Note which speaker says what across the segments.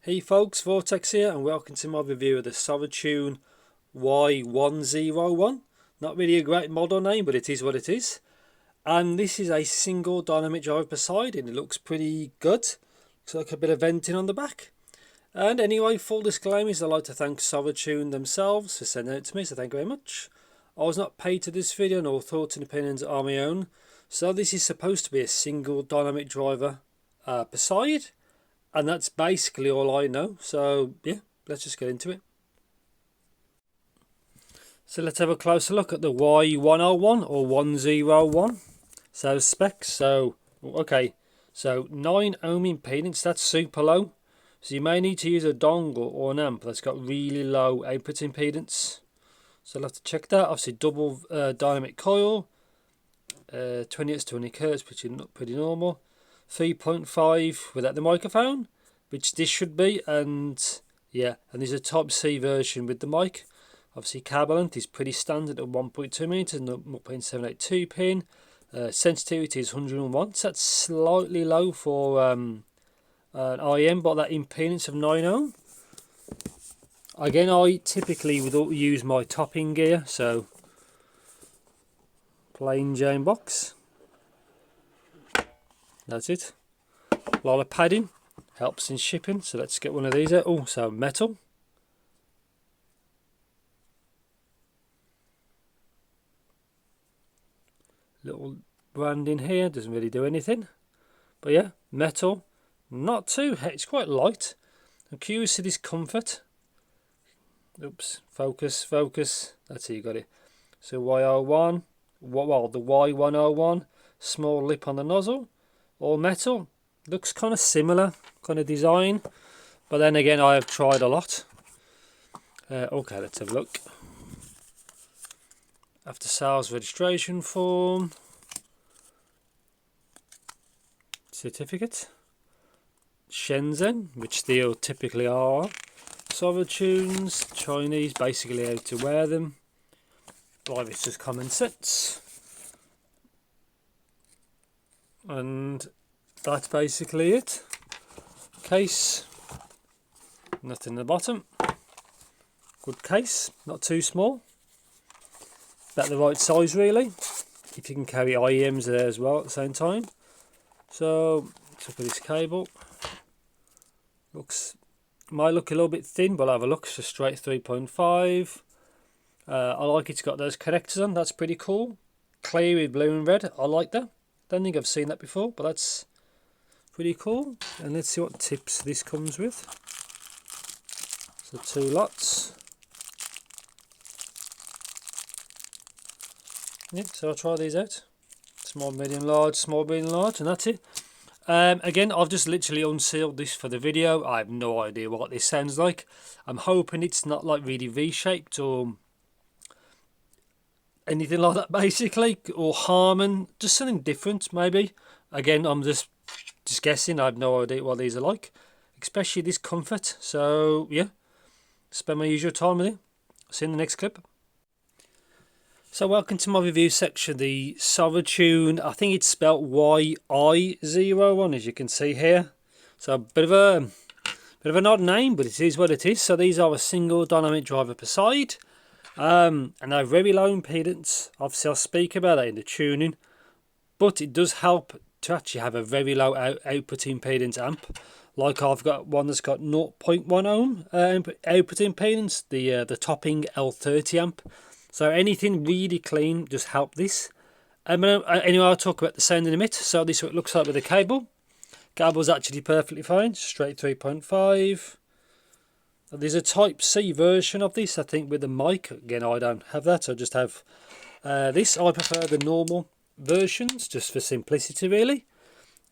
Speaker 1: Hey folks, Vortex here and welcome to my review of the Soratune YI01. Not really a great model name, but it is what it is. And this is a single dynamic drive per side and it looks pretty good. Looks like a bit of venting on the back. And anyway, full disclaimers, I'd like to thank Soratune themselves for sending it to me, so thank you very much. I was not paid to this video, nor thoughts and opinions are my own. So this is supposed to be a single dynamic driver per side. And that's basically all I know. So yeah, let's just get into it. So let's have a closer look at the Y101 or 101. So specs. So okay, so 9 ohm impedance. That's super low. So you may need to use a dongle or an amp that's got really low output impedance. So I'll have to check that. Obviously double dynamic coil, 20 Hz to 20 Hz, pretty normal. 3.5 without the microphone, which this should be, and yeah, and there's a Type C version with the mic. Obviously cable length is pretty standard at 1.2 meters and 0.782 pin. Sensitivity is 101, so that's slightly low for an IM, but that impedance of 9 ohm. Again, I typically would use my topping gear, so plain Jane box. That's it. A lot of padding helps in shipping, so let's get one of these out. Also metal. Little branding here, doesn't really do anything. But yeah, metal. Not too, it's quite light. I'm curious to this comfort. Oops, focus. That's how you got it. So Y01, well, the Y101, small lip on the nozzle. All metal, looks kind of similar kind of design, but then again I have tried a lot. Okay, let's have a look. After sales registration form, certificate, Shenzhen, which they all typically are. Soratunes, Chinese, basically how to wear them. Like it's just common sense. And that's basically it. Case, nothing in the bottom. Good case, not too small. About the right size really, if you can carry IEMs there as well at the same time. So let's look at this cable. Might look a little bit thin, but I'll have a look. It's a straight 3.5. I like it's got those connectors on, that's pretty cool. Clear with blue and red, I like that. Don't think I've seen that before, but that's pretty cool. And let's see what tips this comes with. So 2 lots. Yeah, so I'll try these out. Small, medium, large, small, medium, large, and that's it. Again, I've just literally unsealed this for the video. I have no idea what this sounds like. I'm hoping it's not like really V-shaped or anything like that basically, or Harman, just something different maybe. Again, I'm just guessing. I have no idea what these are like, especially this comfort. So yeah, spend my usual time with it. See you in the next clip. So welcome to my review section. The Soratune, I think it's spelled YI01 as you can see here. So a bit of an odd name, but it is what it is. So these are a single dynamic driver per side. And they're very low impedance. Obviously I'll speak about that in the tuning, but it does help to actually have a very low output impedance amp. Like I've got one that's got 0.1 ohm output impedance, the topping L30 amp. So anything really clean just help this. Anyway, I'll talk about the sound in a minute. So this is what it looks like with the cable. Cable's actually perfectly fine, straight 3.5. There's a Type C version of this, I think, with the mic. Again, I don't have that. I just have this. I prefer the normal versions, just for simplicity, really.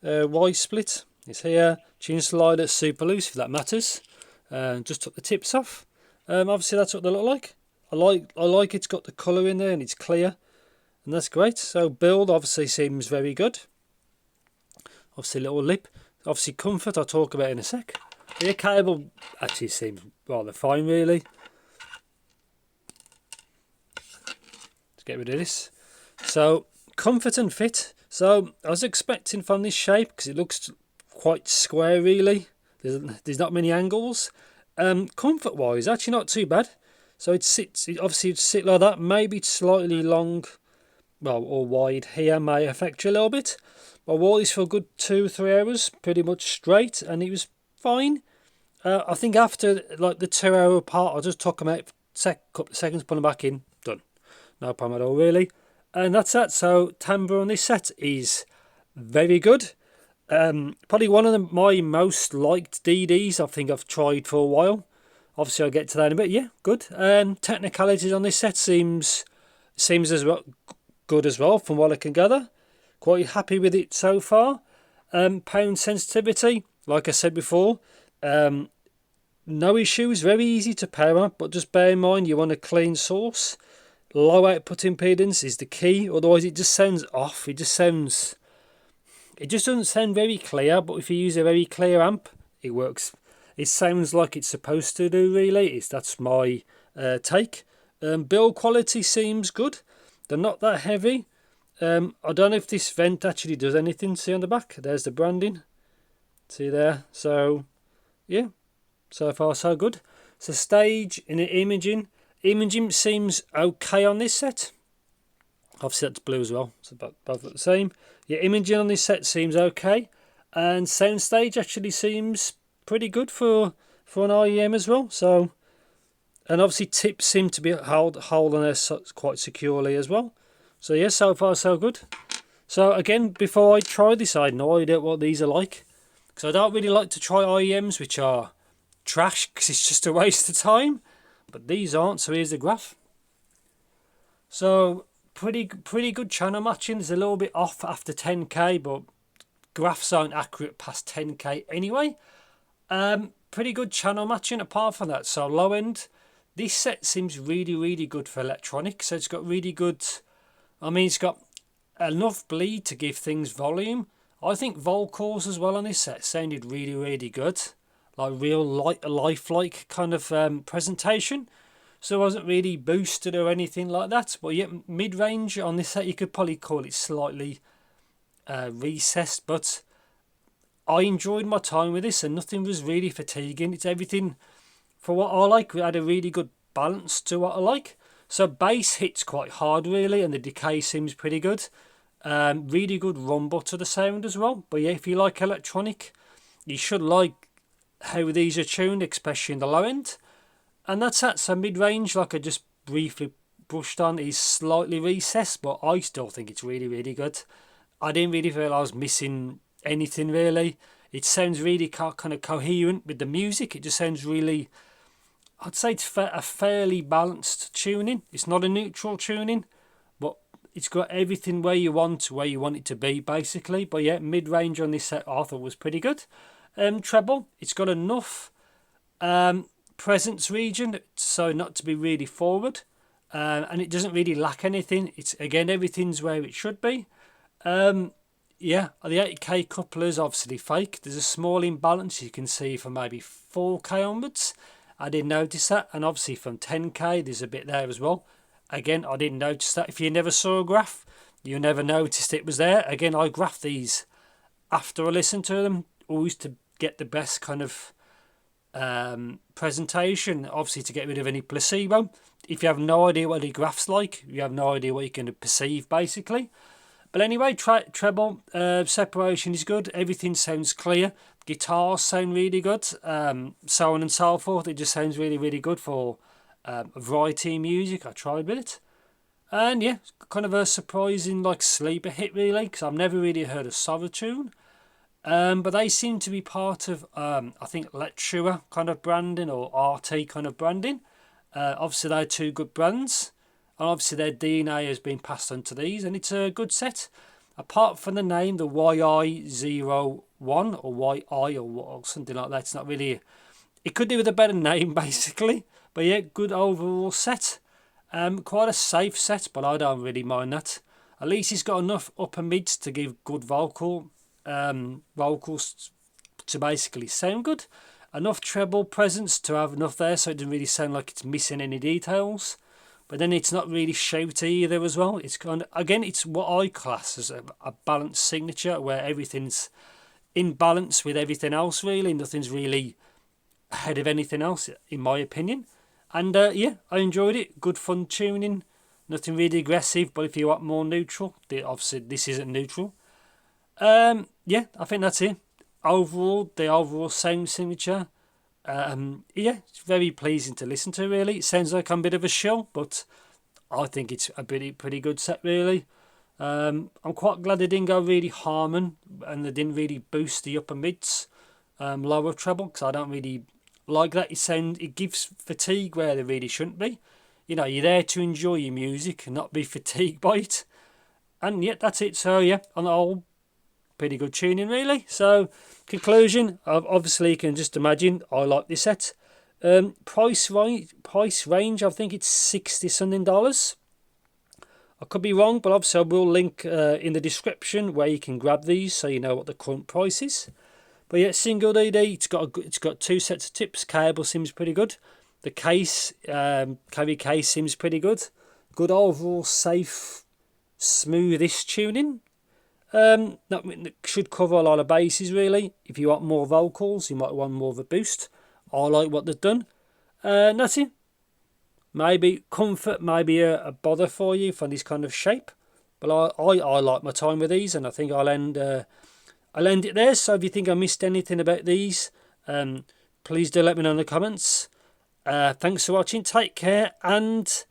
Speaker 1: Y split is here. Chin slider, super loose, if that matters. Just took the tips off. Obviously, that's what they look like. I like it's got the colour in there and it's clear, and that's great. So build obviously seems very good. Obviously, little lip. Obviously, comfort. I'll talk about in a sec. The cable actually seems rather fine, really. Let's get rid of this. So comfort and fit. So I was expecting from this shape, because it looks quite square really. There's not many angles. Comfort wise, actually not too bad. So it obviously it'd sit like that. Maybe it's slightly long, well, or wide here may affect you a little bit. I wore this for a good 2-3 hours, pretty much straight, and it was fine. I think after like the 2 hour part, I just took them out for couple of seconds, put them back in, done. No problem at all, really. And that's that. So timbre on this set is very good. Probably one of my most liked DDs I think I've tried for a while. Obviously I'll get to that in a bit. Yeah, good. Technicalities on this set seems as well good as well from what I can gather. Quite happy with it so far. Pound sensitivity, like I said before, no issues, very easy to power, but just bear in mind you want a clean source. Low output impedance is the key, otherwise it just sounds off. It just doesn't sound very clear, but if you use a very clear amp, it works. It sounds like it's supposed to do, really. That's my take. Build quality seems good. They're not that heavy. I don't know if this vent actually does anything. See on the back? There's the branding. See there? So, yeah. So far, so good. So stage in the imaging. Imaging seems okay on this set. Obviously that's blue as well. So both look the same. Yeah, imaging on this set seems okay. And soundstage actually seems pretty good for an IEM as well. So, and obviously tips seem to be holding there quite securely as well. So yeah, so far so good. So again, before I try this, I had no idea what these are like, because I don't really like to try IEMs which are trash, because it's just a waste of time. But these aren't. So here's the graph. So pretty good channel matching. There's a little bit off after 10k, but graphs aren't accurate past 10k anyway. Pretty good channel matching apart from that. So low end, this set seems really good for electronics. So it's got really good, I mean, it's got enough bleed to give things volume. I think vocals as well on this set sounded really good, like real lifelike kind of presentation. So it wasn't really boosted or anything like that. But yeah, mid-range on this set, you could probably call it slightly recessed, but I enjoyed my time with this and nothing was really fatiguing. It's everything for what I like. We had a really good balance to what I like. So bass hits quite hard really, and the decay seems pretty good. Really good rumble to the sound as well. But yeah, if you like electronic, you should like how these are tuned, especially in the low end. And that's that. So mid-range, like I just briefly brushed on, is slightly recessed, but I still think it's really good. I didn't really feel I was missing anything really. It sounds really kind of coherent with the music. It just sounds really, I'd say it's a fairly balanced tuning. It's not a neutral tuning, but it's got everything where you want it to be basically. But yeah, mid-range on this set I thought was pretty good. Treble, it's got enough presence region so not to be really forward, and it doesn't really lack anything. It's again, everything's where it should be. Yeah, the 8k couplers obviously fake. There's a small imbalance you can see from maybe 4k onwards. I didn't notice that, and obviously from 10k there's a bit there as well. Again, I didn't notice that. If you never saw a graph, you never noticed it was there. Again, I graph these after I listen to them, always to get the best kind of presentation, obviously to get rid of any placebo. If you have no idea what the graph's like, you have no idea what you're going to perceive basically. But anyway, treble separation is good. Everything sounds clear. Guitars sound really good. So on and so forth. It just sounds really good for a variety of music. I tried with it. And yeah, kind of a surprising like sleeper hit really, because I've never really heard of Soratune. But they seem to be part of, I think, Lectura kind of branding or RT kind of branding. Obviously, they're two good brands. And obviously, their DNA has been passed on to these. And it's a good set. Apart from the name, the YI01 or YI or something like that. It's not really... It could do with a better name, basically. But yeah, good overall set. Quite a safe set, but I don't really mind that. At least it's got enough upper mids to give good vocals to basically sound good. Enough treble presence to have enough there so it doesn't really sound like it's missing any details. But then it's not really shouty either as well. It's kind of, again, it's what I class as a balanced signature where everything's in balance with everything else really. Nothing's really ahead of anything else in my opinion. And yeah, I enjoyed it. Good fun tuning. Nothing really aggressive, but if you want more neutral, obviously this isn't neutral. Yeah, I think that's it. Overall, the overall sound signature, yeah, it's very pleasing to listen to really. It sounds like I'm a bit of a shill, but I think it's a pretty good set really. I'm quite glad they didn't go really Harmon and they didn't really boost the upper mids, lower treble, because I don't really like that. It gives fatigue where there really shouldn't be. You know, you're there to enjoy your music and not be fatigued by it. And yeah, that's it. So yeah, on the whole, pretty good tuning really. So conclusion, obviously you can just imagine I like this set. Price range, I think it's $60 something. I could be wrong, but obviously I will link in the description where you can grab these so you know what the current price is. But yeah, single DD, it's got two sets of tips. Cable seems pretty good. The case, carry case seems pretty good. Good overall, safe, smoothish tuning. That should cover a lot of bases really. If you want more vocals, you might want more of a boost. I like what they've done. That's it. Maybe comfort may be a bother for you for this kind of shape, but I like my time with these, and I think I'll end it there. So if you think I missed anything about these, please do let me know in the comments. Thanks for watching. Take care, and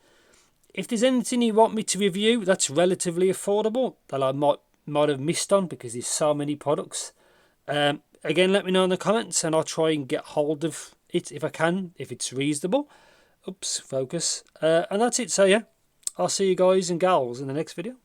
Speaker 1: if there's anything you want me to review that's relatively affordable that I might have missed on because there's so many products, again let me know in the comments and I'll try and get hold of it if I can, if it's reasonable. Oops, focus. And that's it. So yeah, I'll see you guys and gals in the next video.